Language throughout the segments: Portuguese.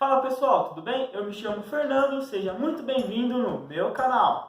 Fala pessoal, tudo bem? Eu me chamo Fernando, seja muito bem-vindo no meu canal.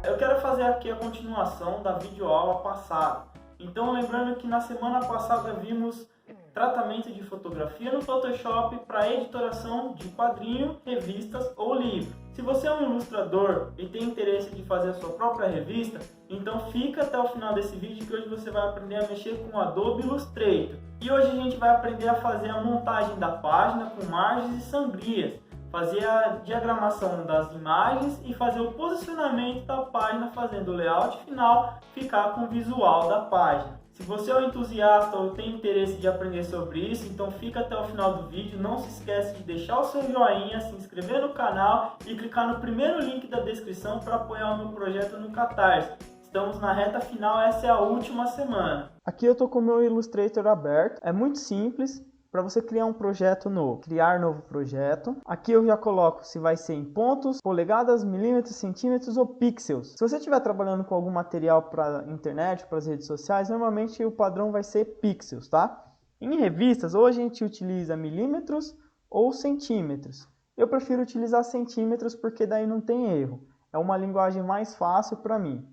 Eu quero fazer aqui a continuação da videoaula passada. Então lembrando que na semana passada vimos tratamento de fotografia no Photoshop para editoração de quadrinho, revistas ou livro. Se você é um ilustrador e tem interesse de fazer a sua própria revista, então fica até o final desse vídeo que hoje você vai aprender a mexer com o Adobe Illustrator. E hoje a gente vai aprender a fazer a montagem da página com margens e sangrias, fazer a diagramação das imagens e fazer o posicionamento da página, fazendo o layout final ficar com o visual da página. Se você é um entusiasta ou tem interesse de aprender sobre isso, então fica até o final do vídeo. Não se esquece de deixar o seu joinha, se inscrever no canal e clicar no primeiro link da descrição para apoiar o meu projeto no Catarse. Estamos na reta final, essa é a última semana. Aqui eu estou com o meu Illustrator aberto, é muito simples. Para você criar um projeto novo, criar novo projeto. Aqui eu já coloco se vai ser em pontos, polegadas, milímetros, centímetros ou pixels. Se você estiver trabalhando com algum material para internet, para as redes sociais, normalmente o padrão vai ser pixels, tá? Em revistas, ou a gente utiliza milímetros ou centímetros. Eu prefiro utilizar centímetros porque daí não tem erro. É uma linguagem mais fácil para mim.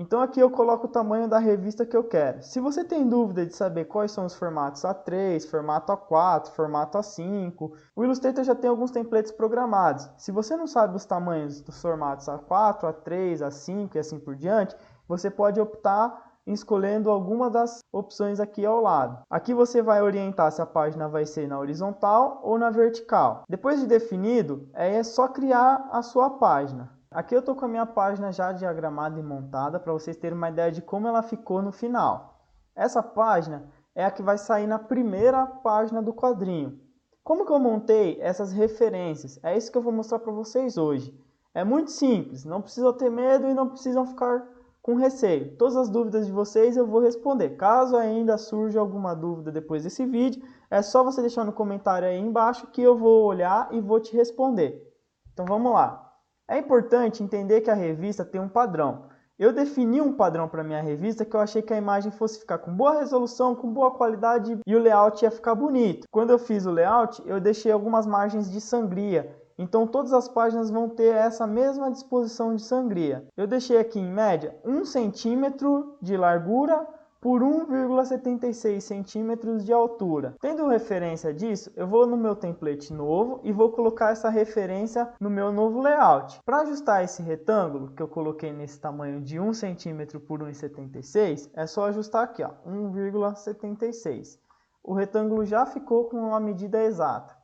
Então aqui eu coloco o tamanho da revista que eu quero. Se você tem dúvida de saber quais são os formatos A3, formato A4, formato A5, o Illustrator já tem alguns templates programados. Se você não sabe os tamanhos dos formatos A4, A3, A5 e assim por diante, você pode optar escolhendo alguma das opções aqui ao lado. Aqui você vai orientar se a página vai ser na horizontal ou na vertical. Depois de definido, é só criar a sua página. Aqui eu estou com a minha página já diagramada e montada para vocês terem uma ideia de como ela ficou no final. Essa página é a que vai sair na primeira página do quadrinho. Como que eu montei essas referências? É isso que eu vou mostrar para vocês hoje. É muito simples, não precisam ter medo e não precisam ficar com receio. Todas as dúvidas de vocês eu vou responder. Caso ainda surja alguma dúvida depois desse vídeo, é só você deixar no comentário aí embaixo que eu vou olhar e vou te responder. Então vamos lá. É importante entender que a revista tem um padrão. Eu defini um padrão para minha revista que eu achei que a imagem fosse ficar com boa resolução, com boa qualidade e o layout ia ficar bonito. Quando eu fiz o layout, eu deixei algumas margens de sangria. Então todas as páginas vão ter essa mesma disposição de sangria. Eu deixei aqui em média 1 centímetro de largura por 1,76 centímetros de altura. Tendo referência disso, eu vou no meu template novo e vou colocar essa referência no meu novo layout. Para ajustar esse retângulo, que eu coloquei nesse tamanho de 1 centímetro por 1,76, é só ajustar aqui, ó, 1,76. O retângulo já ficou com uma medida exata.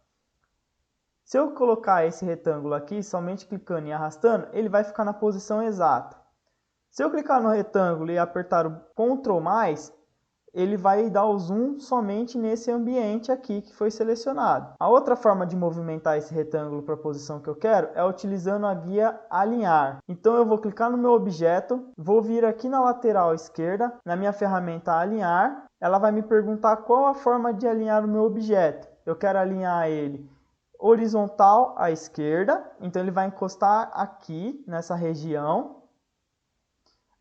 Se eu colocar esse retângulo aqui, somente clicando e arrastando, ele vai ficar na posição exata. Se eu clicar no retângulo e apertar o Ctrl+, ele vai dar o zoom somente nesse ambiente aqui que foi selecionado. A outra forma de movimentar esse retângulo para a posição que eu quero é utilizando a guia Alinhar. Então eu vou clicar no meu objeto, vou vir aqui na lateral esquerda, na minha ferramenta Alinhar. Ela vai me perguntar qual a forma de alinhar o meu objeto. Eu quero alinhar ele horizontal à esquerda, então ele vai encostar aqui nessa região.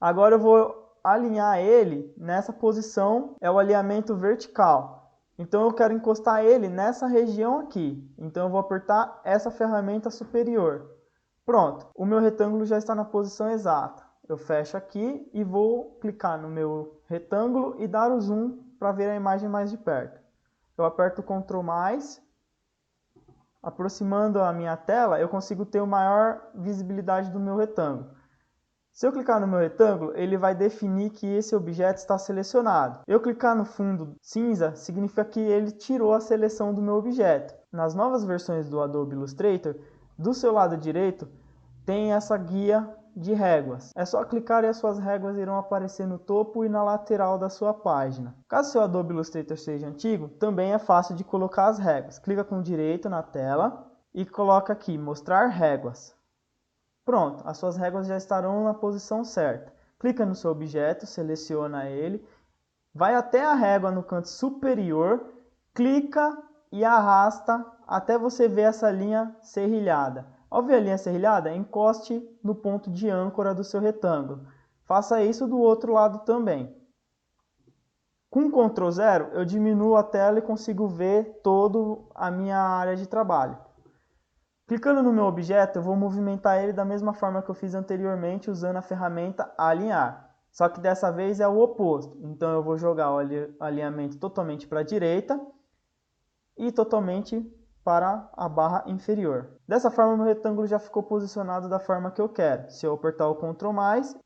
Agora eu vou alinhar ele nessa posição, é o alinhamento vertical. Então eu quero encostar ele nessa região aqui. Então eu vou apertar essa ferramenta superior. Pronto, o meu retângulo já está na posição exata. Eu fecho aqui e vou clicar no meu retângulo e dar o zoom para ver a imagem mais de perto. Eu aperto o Ctrl+, aproximando a minha tela, eu consigo ter uma maior visibilidade do meu retângulo. Se eu clicar no meu retângulo, ele vai definir que esse objeto está selecionado. Eu clicar no fundo cinza, significa que ele tirou a seleção do meu objeto. Nas novas versões do Adobe Illustrator, do seu lado direito, tem essa guia de réguas. É só clicar e as suas réguas irão aparecer no topo e na lateral da sua página. Caso seu Adobe Illustrator seja antigo, também é fácil de colocar as réguas. Clica com o direito na tela e coloca aqui, mostrar réguas. Pronto, as suas réguas já estarão na posição certa. Clica no seu objeto, seleciona ele, vai até a régua no canto superior, clica e arrasta até você ver essa linha serrilhada. Ao ver a linha serrilhada, encoste no ponto de âncora do seu retângulo. Faça isso do outro lado também. Com Ctrl 0, eu diminuo a tela e consigo ver toda a minha área de trabalho. Clicando no meu objeto, eu vou movimentar ele da mesma forma que eu fiz anteriormente, usando a ferramenta Alinhar. Só que dessa vez é o oposto. Então eu vou jogar o alinhamento totalmente para a direita e totalmente para a barra inferior. Dessa forma, o meu retângulo já ficou posicionado da forma que eu quero. Se eu apertar o Ctrl+,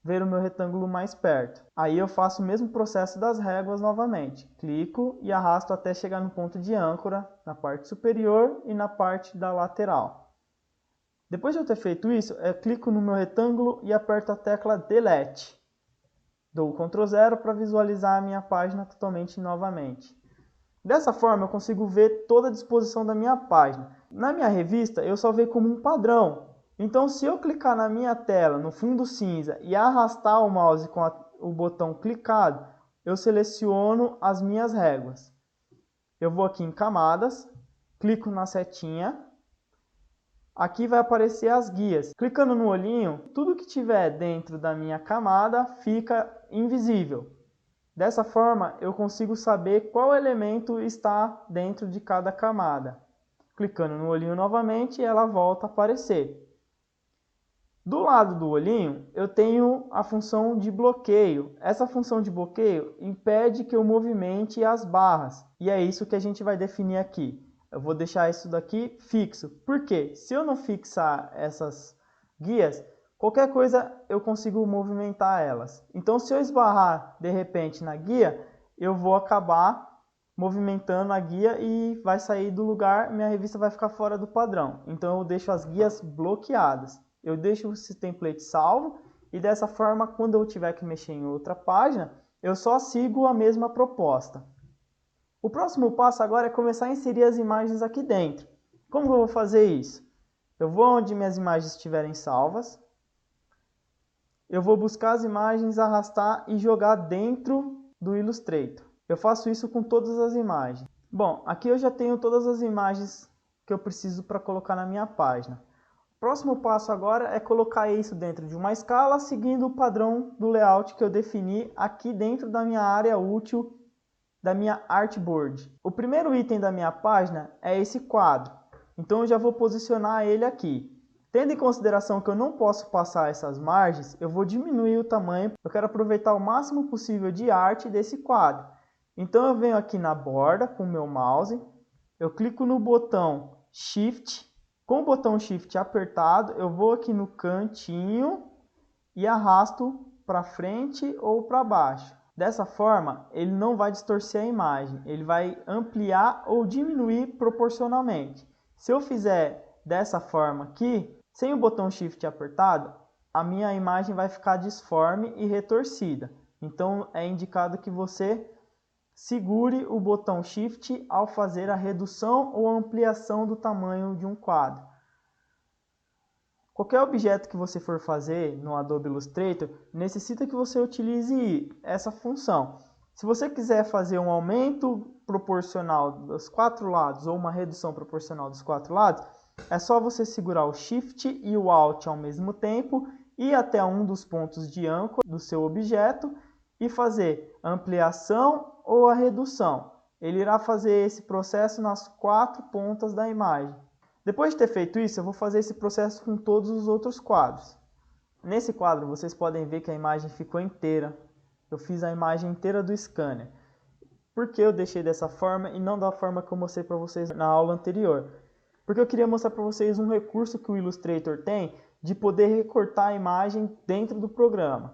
ver o meu retângulo mais perto. Aí eu faço o mesmo processo das réguas novamente. Clico e arrasto até chegar no ponto de âncora, na parte superior e na parte da lateral. Depois de eu ter feito isso, eu clico no meu retângulo e aperto a tecla Delete. Dou o Ctrl 0 para visualizar a minha página totalmente novamente. Dessa forma, eu consigo ver toda a disposição da minha página. Na minha revista, eu salvei como um padrão. Então, se eu clicar na minha tela, no fundo cinza, e arrastar o mouse com o botão clicado, eu seleciono as minhas réguas. Eu vou aqui em Camadas, clico na setinha. Aqui vai aparecer as guias. Clicando no olhinho, tudo que tiver dentro da minha camada fica invisível. Dessa forma, eu consigo saber qual elemento está dentro de cada camada. Clicando no olhinho novamente, ela volta a aparecer. Do lado do olhinho, eu tenho a função de bloqueio. Essa função de bloqueio impede que eu movimente as barras. E é isso que a gente vai definir aqui. Eu vou deixar isso daqui fixo. Por quê? Se eu não fixar essas guias, qualquer coisa eu consigo movimentar elas. Então, se eu esbarrar de repente na guia, eu vou acabar movimentando a guia e vai sair do lugar, minha revista vai ficar fora do padrão. Então, eu deixo as guias bloqueadas. Eu deixo esse template salvo e dessa forma, quando eu tiver que mexer em outra página, eu só sigo a mesma proposta. O próximo passo agora é começar a inserir as imagens aqui dentro. Como eu vou fazer isso? Eu vou onde minhas imagens estiverem salvas. Eu vou buscar as imagens, arrastar e jogar dentro do Illustrator. Eu faço isso com todas as imagens. Bom, aqui eu já tenho todas as imagens que eu preciso para colocar na minha página. O próximo passo agora é colocar isso dentro de uma escala, seguindo o padrão do layout que eu defini aqui dentro da minha área útil da minha artboard. O primeiro item da minha página é esse quadro. Então eu já vou posicionar ele aqui. Tendo em consideração que eu não posso passar essas margens, eu vou diminuir o tamanho. Eu quero aproveitar o máximo possível de arte desse quadro. Então eu venho aqui na borda com o meu mouse, eu clico no botão Shift. Com o botão Shift apertado, eu vou aqui no cantinho e arrasto para frente ou para baixo. Dessa forma, ele não vai distorcer a imagem, ele vai ampliar ou diminuir proporcionalmente. Se eu fizer dessa forma aqui, sem o botão Shift apertado, a minha imagem vai ficar disforme e retorcida. Então é indicado que você segure o botão Shift ao fazer a redução ou ampliação do tamanho de um quadro. Qualquer objeto que você for fazer no Adobe Illustrator necessita que você utilize essa função. Se você quiser fazer um aumento proporcional dos quatro lados ou uma redução proporcional dos quatro lados, é só você segurar o Shift e o Alt ao mesmo tempo, ir até um dos pontos de âncora do seu objeto e fazer a ampliação ou a redução. Ele irá fazer esse processo nas quatro pontas da imagem. Depois de ter feito isso, eu vou fazer esse processo com todos os outros quadros. Nesse quadro, vocês podem ver que a imagem ficou inteira. Eu fiz a imagem inteira do scanner. Por que eu deixei dessa forma e não da forma que eu mostrei para vocês na aula anterior? Porque eu queria mostrar para vocês um recurso que o Illustrator tem de poder recortar a imagem dentro do programa.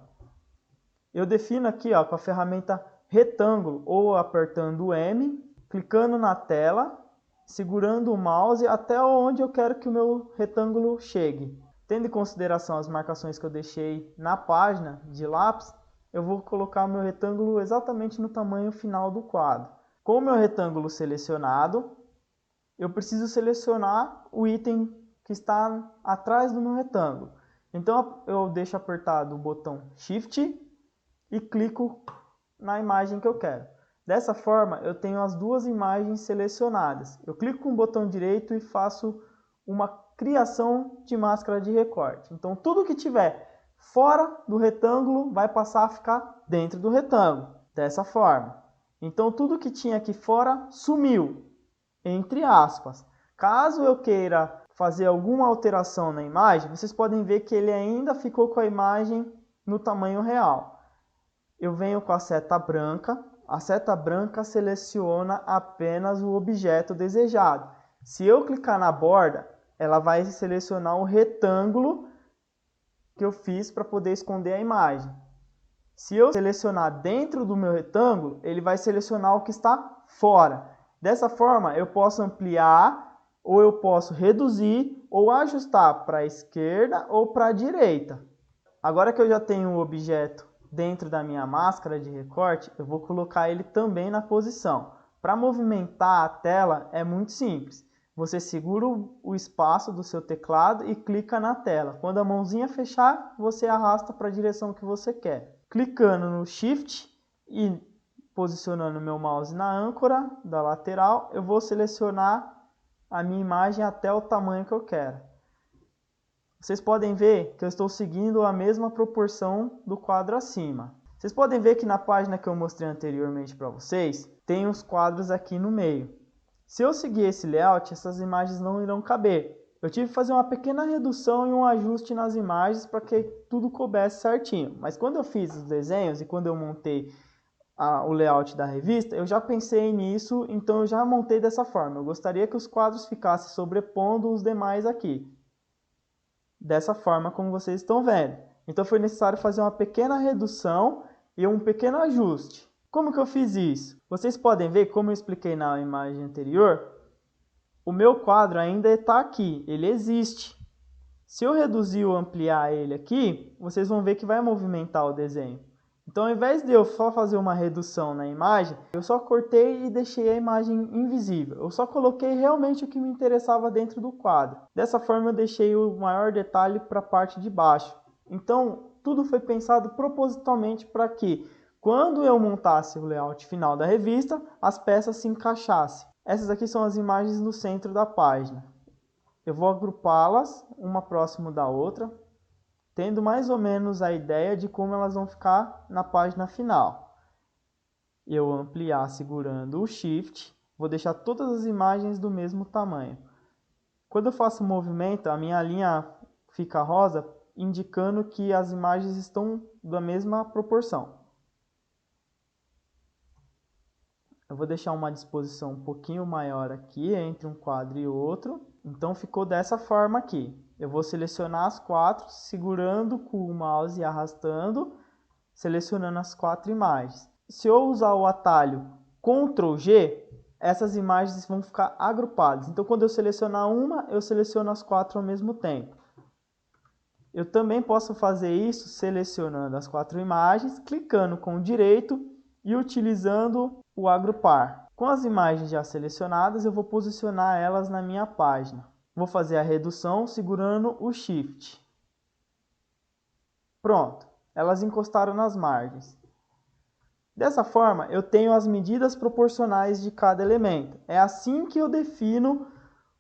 Eu defino aqui com a ferramenta retângulo ou apertando o M, clicando na tela, segurando o mouse até onde eu quero que o meu retângulo chegue. Tendo em consideração as marcações que eu deixei na página de lápis, eu vou colocar o meu retângulo exatamente no tamanho final do quadro. Com o meu retângulo selecionado, eu preciso selecionar o item que está atrás do meu retângulo. Então eu deixo apertado o botão Shift e clico na imagem que eu quero. Dessa forma, eu tenho as duas imagens selecionadas. Eu clico com o botão direito e faço uma criação de máscara de recorte. Então, tudo que tiver fora do retângulo vai passar a ficar dentro do retângulo, dessa forma. Então tudo que tinha aqui fora sumiu, entre aspas. Caso eu queira fazer alguma alteração na imagem, vocês podem ver que ele ainda ficou com a imagem no tamanho real. Eu venho com a seta branca seleciona apenas o objeto desejado. Se eu clicar na borda, ela vai selecionar o retângulo que eu fiz para poder esconder a imagem. Se eu selecionar dentro do meu retângulo, ele vai selecionar o que está fora. Dessa forma, eu posso ampliar, ou eu posso reduzir, ou ajustar para a esquerda ou para a direita. Agora que eu já tenho o objeto dentro da minha máscara de recorte, eu vou colocar ele também na posição. Para movimentar a tela é muito simples. Você segura o espaço do seu teclado e clica na tela. Quando a mãozinha fechar, você arrasta para a direção que você quer. Clicando no Shift e posicionando meu mouse na âncora da lateral, eu vou selecionar a minha imagem até o tamanho que eu quero. Vocês podem ver que eu estou seguindo a mesma proporção do quadro acima. Vocês podem ver que na página que eu mostrei anteriormente para vocês, tem os quadros aqui no meio. Se eu seguir esse layout, essas imagens não irão caber. Eu tive que fazer uma pequena redução e um ajuste nas imagens para que tudo coubesse certinho. Mas quando eu fiz os desenhos e quando eu montei o layout da revista, eu já pensei nisso, então eu já montei dessa forma. Eu gostaria que os quadros ficassem sobrepondo os demais aqui. Dessa forma como vocês estão vendo. Então foi necessário fazer uma pequena redução e um pequeno ajuste. Como que eu fiz isso? Vocês podem ver, como eu expliquei na imagem anterior, o meu quadro ainda está aqui, ele existe. Se eu reduzir ou ampliar ele aqui, vocês vão ver que vai movimentar o desenho. Então, ao invés de eu só fazer uma redução na imagem, eu só cortei e deixei a imagem invisível. Eu só coloquei realmente o que me interessava dentro do quadro. Dessa forma, eu deixei o maior detalhe para a parte de baixo. Então, tudo foi pensado propositalmente para que, quando eu montasse o layout final da revista, as peças se encaixassem. Essas aqui são as imagens no centro da página. Eu vou agrupá-las, uma próximo da outra, tendo mais ou menos a ideia de como elas vão ficar na página final. Eu ampliar segurando o Shift, vou deixar todas as imagens do mesmo tamanho. Quando eu faço o movimento, a minha linha fica rosa, indicando que as imagens estão da mesma proporção. Eu vou deixar uma disposição um pouquinho maior aqui, entre um quadro e outro. Então ficou dessa forma aqui. Eu vou selecionar as quatro, segurando com o mouse e arrastando, selecionando as quatro imagens. Se eu usar o atalho Ctrl G, essas imagens vão ficar agrupadas. Então quando eu selecionar uma, eu seleciono as quatro ao mesmo tempo. Eu também posso fazer isso selecionando as quatro imagens, clicando com o direito e utilizando o agrupar. Com as imagens já selecionadas, eu vou posicionar elas na minha página. Vou fazer a redução segurando o Shift. Pronto, elas encostaram nas margens. Dessa forma, eu tenho as medidas proporcionais de cada elemento. É assim que eu defino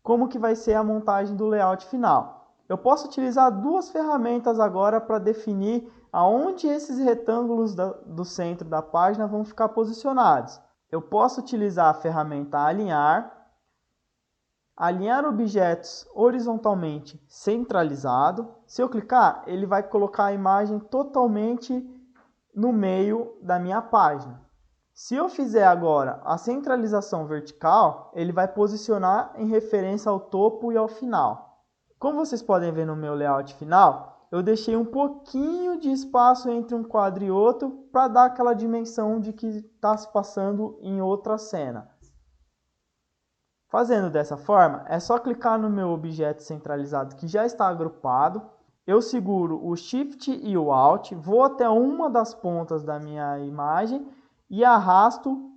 como que vai ser a montagem do layout final. Eu posso utilizar duas ferramentas agora para definir aonde esses retângulos do centro da página vão ficar posicionados. Eu posso utilizar a ferramenta alinhar objetos horizontalmente centralizado. Se eu clicar, ele vai colocar a imagem totalmente no meio da minha página. Se eu fizer agora a centralização vertical, ele vai posicionar em referência ao topo e ao final. Como vocês podem ver no meu layout final, eu deixei um pouquinho de espaço entre um quadro e outro para dar aquela dimensão de que está se passando em outra cena. Fazendo dessa forma, é só clicar no meu objeto centralizado que já está agrupado. Eu seguro o Shift e o Alt, vou até uma das pontas da minha imagem e arrasto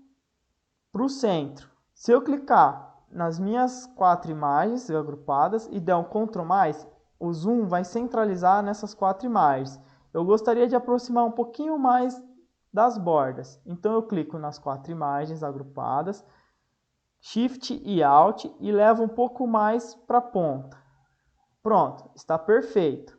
para o centro. Se eu clicar nas minhas quatro imagens agrupadas e der um Ctrl+, o zoom vai centralizar nessas quatro imagens. Eu gostaria de aproximar um pouquinho mais das bordas. Então eu clico nas quatro imagens agrupadas, Shift e Alt e levo um pouco mais para a ponta. Pronto, está perfeito.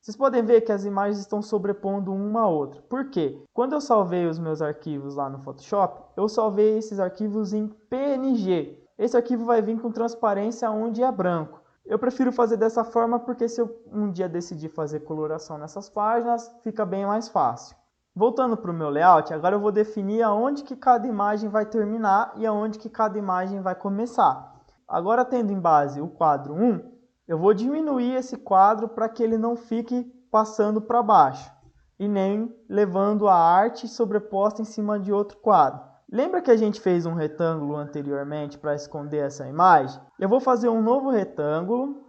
Vocês podem ver que as imagens estão sobrepondo uma a outra. Por quê? Quando eu salvei os meus arquivos lá no Photoshop, eu salvei esses arquivos em PNG. Esse arquivo vai vir com transparência onde é branco. Eu prefiro fazer dessa forma porque se eu um dia decidir fazer coloração nessas páginas, fica bem mais fácil. Voltando para o meu layout, agora eu vou definir aonde que cada imagem vai terminar e aonde que cada imagem vai começar. Agora, tendo em base o quadro 1, eu vou diminuir esse quadro para que ele não fique passando para baixo e nem levando a arte sobreposta em cima de outro quadro. Lembra que a gente fez um retângulo anteriormente para esconder essa imagem? Eu vou fazer um novo retângulo,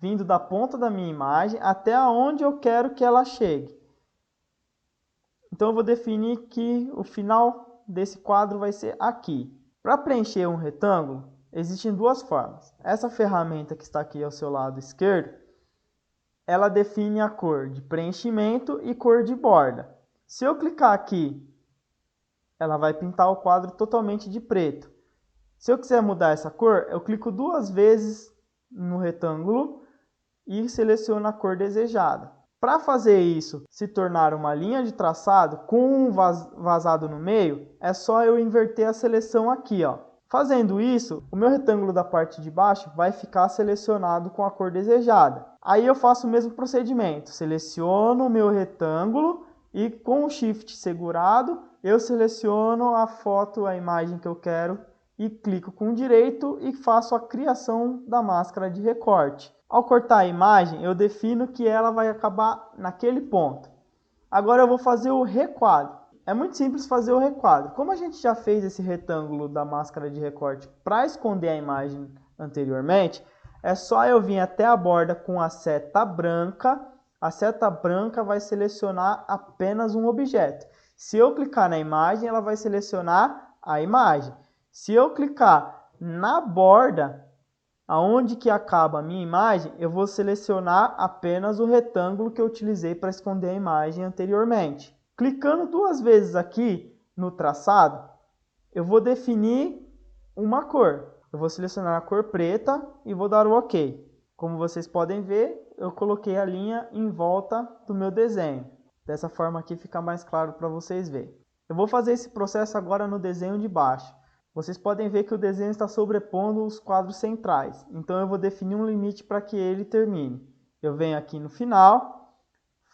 vindo da ponta da minha imagem até onde eu quero que ela chegue. Então eu vou definir que o final desse quadro vai ser aqui. Para preencher um retângulo, existem duas formas. Essa ferramenta que está aqui ao seu lado esquerdo, ela define a cor de preenchimento e cor de borda. Se eu clicar aqui, ela vai pintar o quadro totalmente de preto. Se eu quiser mudar essa cor, eu clico duas vezes no retângulo e seleciono a cor desejada. Para fazer isso se tornar uma linha de traçado com um vazado no meio, é só eu inverter a seleção aqui, ó. Fazendo isso, o meu retângulo da parte de baixo vai ficar selecionado com a cor desejada. Aí eu faço o mesmo procedimento, seleciono o meu retângulo e com o Shift segurado, eu seleciono a foto, a imagem que eu quero e clico com direito e faço a criação da máscara de recorte. Ao cortar a imagem, eu defino que ela vai acabar naquele ponto. Agora eu vou fazer o requadro. É muito simples fazer o requadro. Como a gente já fez esse retângulo da máscara de recorte para esconder a imagem anteriormente, é só eu vir até a borda com a seta branca. A seta branca vai selecionar apenas um objeto. Se eu clicar na imagem, ela vai selecionar a imagem. Se eu clicar na borda, aonde que acaba a minha imagem, eu vou selecionar apenas o retângulo que eu utilizei para esconder a imagem anteriormente. Clicando duas vezes aqui no traçado, eu vou definir uma cor. Eu vou selecionar a cor preta e vou dar o OK. Como vocês podem ver, eu coloquei a linha em volta do meu desenho. Dessa forma aqui fica mais claro para vocês verem. Eu vou fazer esse processo agora no desenho de baixo. Vocês podem ver que o desenho está sobrepondo os quadros centrais. Então eu vou definir um limite para que ele termine. Eu venho aqui no final,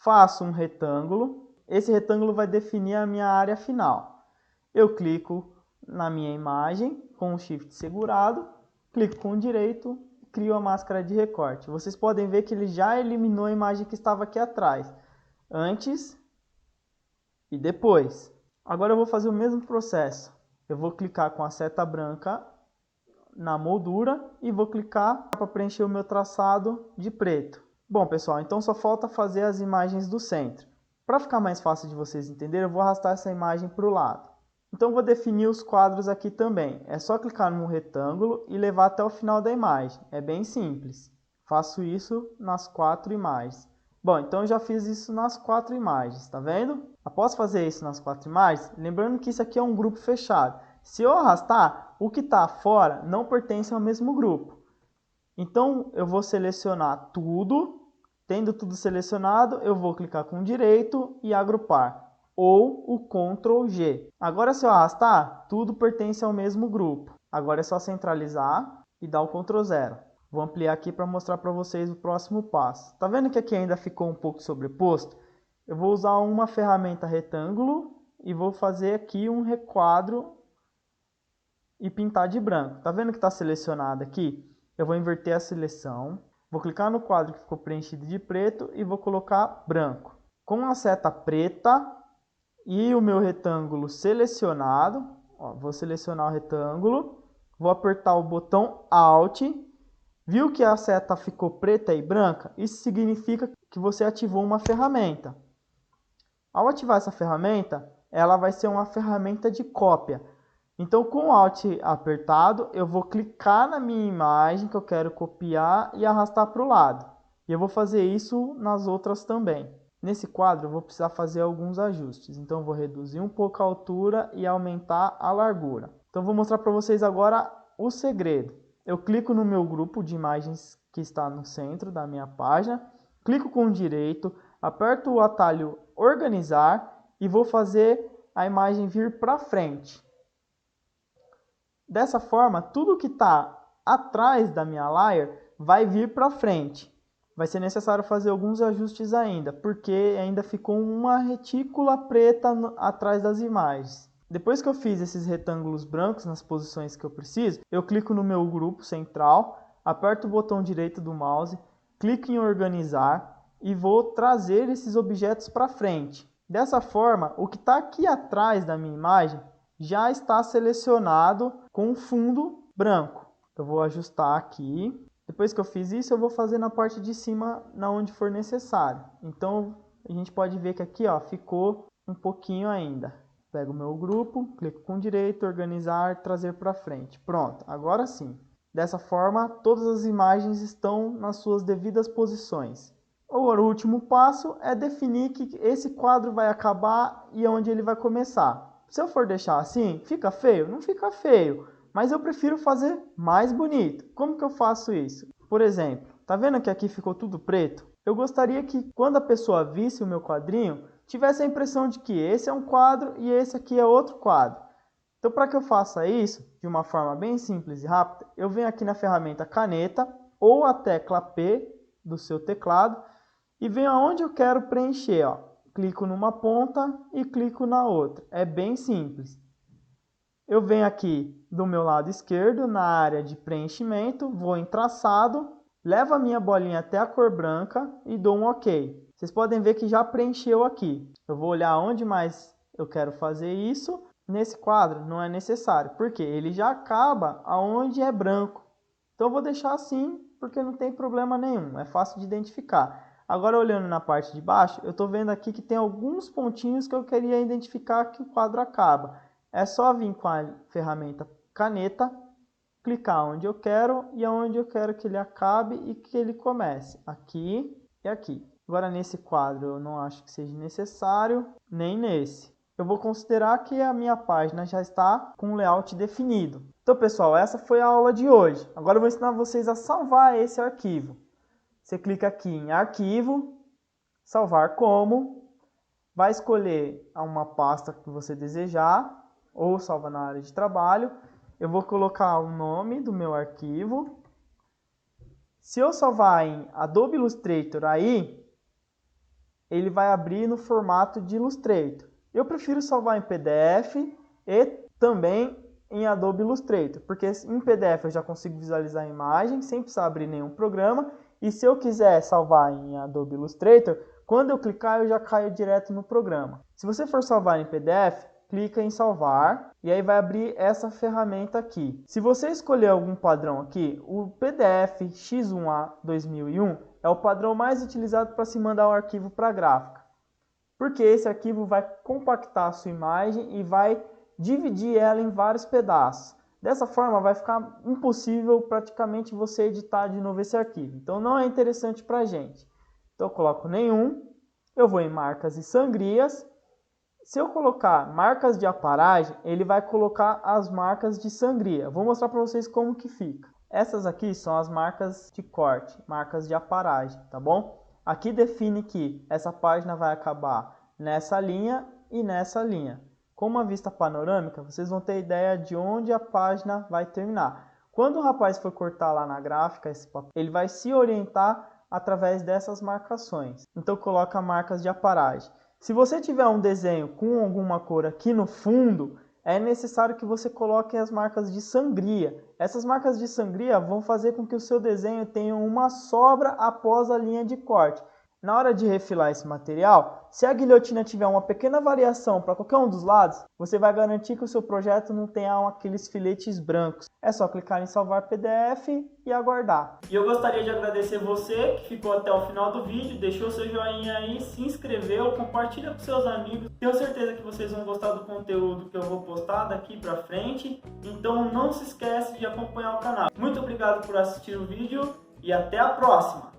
faço um retângulo. Esse retângulo vai definir a minha área final. Eu clico na minha imagem com o Shift segurado, clico com o direito e crio a máscara de recorte. Vocês podem ver que ele já eliminou a imagem que estava aqui atrás, antes e depois. Agora eu vou fazer o mesmo processo. Eu vou clicar com a seta branca na moldura e vou clicar para preencher o meu traçado de preto. Bom, pessoal, então só falta fazer as imagens do centro. Para ficar mais fácil de vocês entenderem, eu vou arrastar essa imagem para o lado. Então vou definir os quadros aqui também. É só clicar no retângulo e levar até o final da imagem. É bem simples. Faço isso nas 4 imagens. Bom, então eu já fiz isso nas 4 imagens, tá vendo? Após fazer isso nas 4 imagens, lembrando que isso aqui é um grupo fechado. Se eu arrastar, o que está fora não pertence ao mesmo grupo. Então eu vou selecionar tudo. Tendo tudo selecionado, eu vou clicar com direito e agrupar, ou o Ctrl G. Agora se eu arrastar, tudo pertence ao mesmo grupo. Agora é só centralizar e dar o Ctrl 0. Vou ampliar aqui para mostrar para vocês o próximo passo. Tá vendo que aqui ainda ficou um pouco sobreposto? Eu vou usar uma ferramenta retângulo e vou fazer aqui um requadro e pintar de branco. Tá vendo que está selecionado aqui? Eu vou inverter a seleção. Vou clicar no quadro que ficou preenchido de preto e vou colocar branco. Com a seta preta e o meu retângulo selecionado, ó, vou selecionar o retângulo, vou apertar o botão Alt. Viu que a seta ficou preta e branca? Isso significa que você ativou uma ferramenta. Ao ativar essa ferramenta, ela vai ser uma ferramenta de cópia. Então, com o Alt apertado, eu vou clicar na minha imagem que eu quero copiar e arrastar para o lado. E eu vou fazer isso nas outras também. Nesse quadro, eu vou precisar fazer alguns ajustes. Então, eu vou reduzir um pouco a altura e aumentar a largura. Então, eu vou mostrar para vocês agora o segredo. Eu clico no meu grupo de imagens que está no centro da minha página. clico com o direito, aperto o atalho organizar e vou fazer a imagem vir para frente. Dessa forma, tudo que está atrás da minha layer vai vir para frente. Vai ser necessário fazer alguns ajustes ainda, porque ainda ficou uma retícula preta atrás das imagens. Depois que eu fiz esses retângulos brancos nas posições que eu preciso, eu clico no meu grupo central, aperto o botão direito do mouse, clico em organizar e vou trazer esses objetos para frente. Dessa forma, o que está aqui atrás da minha imagem já está selecionado com um fundo branco. Eu vou ajustar aqui. Depois que eu fiz isso, eu vou fazer na parte de cima, na onde for necessário. Então, a gente pode ver que aqui ó, ficou um pouquinho ainda. Pego o meu grupo, clico com direito, organizar, trazer para frente. Pronto, agora sim. Dessa forma, todas as imagens estão nas suas devidas posições. O último passo é definir que esse quadro vai acabar e onde ele vai começar. Se eu for deixar assim, fica feio? Não fica feio. Mas eu prefiro fazer mais bonito. Como que eu faço isso? Por exemplo, tá vendo que aqui ficou tudo preto? Eu gostaria que quando a pessoa visse o meu quadrinho, tivesse a impressão de que esse é um quadro e esse aqui é outro quadro. Então, para que eu faça isso de uma forma bem simples e rápida, eu venho aqui na ferramenta caneta ou a tecla P do seu teclado e venho aonde eu quero preencher. Ó. Clico numa ponta e clico na outra. É bem simples. Eu venho aqui do meu lado esquerdo, na área de preenchimento, vou em traçado, levo a minha bolinha até a cor branca e dou um OK. Vocês podem ver que já preencheu aqui. Eu vou olhar onde mais eu quero fazer isso. Nesse quadro não é necessário, porque ele já acaba aonde é branco. Então eu vou deixar assim, porque não tem problema nenhum, é fácil de identificar. Agora olhando na parte de baixo, eu estou vendo aqui que tem alguns pontinhos que eu queria identificar que o quadro acaba. É só vir com a ferramenta caneta, clicar onde eu quero e aonde eu quero que ele acabe e que ele comece. Aqui e aqui. Agora nesse quadro eu não acho que seja necessário, nem nesse. Eu vou considerar que a minha página já está com o layout definido. Então pessoal, essa foi a aula de hoje. Agora eu vou ensinar vocês a salvar esse arquivo. Você clica aqui em arquivo, salvar como, vai escolher uma pasta que você desejar, ou salva na área de trabalho. Eu vou colocar o nome do meu arquivo. Se eu salvar em Adobe Illustrator aí, ele vai abrir no formato de Illustrator. Eu prefiro salvar em PDF e também em Adobe Illustrator, porque em PDF eu já consigo visualizar a imagem sem precisar abrir nenhum programa. E se eu quiser salvar em Adobe Illustrator, quando eu clicar eu já caio direto no programa. Se você for salvar em PDF, clica em salvar e aí vai abrir essa ferramenta aqui. Se você escolher algum padrão aqui, o PDF X1A 2001 é o padrão mais utilizado para se mandar o arquivo para a gráfica. Porque esse arquivo vai compactar a sua imagem e vai dividir ela em vários pedaços. Dessa forma vai ficar impossível praticamente você editar de novo esse arquivo. Então não é interessante para a gente. Então eu coloco nenhum, eu vou em marcas e sangrias. Se eu colocar marcas de aparagem, ele vai colocar as marcas de sangria. Vou mostrar para vocês como que fica. Essas aqui são as marcas de corte, marcas de aparagem, tá bom? Aqui define que essa página vai acabar nessa linha e nessa linha. Com uma vista panorâmica, vocês vão ter ideia de onde a página vai terminar. Quando o rapaz for cortar lá na gráfica esse papel, ele vai se orientar através dessas marcações. Então coloca marcas de aparagem. Se você tiver um desenho com alguma cor aqui no fundo, é necessário que você coloque as marcas de sangria. Essas marcas de sangria vão fazer com que o seu desenho tenha uma sobra após a linha de corte. Na hora de refilar esse material, se a guilhotina tiver uma pequena variação para qualquer um dos lados, você vai garantir que o seu projeto não tenha aqueles filetes brancos. É só clicar em salvar PDF e aguardar. E eu gostaria de agradecer você que ficou até o final do vídeo, deixou seu joinha aí, se inscreveu, compartilha com seus amigos. Tenho certeza que vocês vão gostar do conteúdo que eu vou postar daqui para frente. Então não se esquece de acompanhar o canal. Muito obrigado por assistir o vídeo e até a próxima!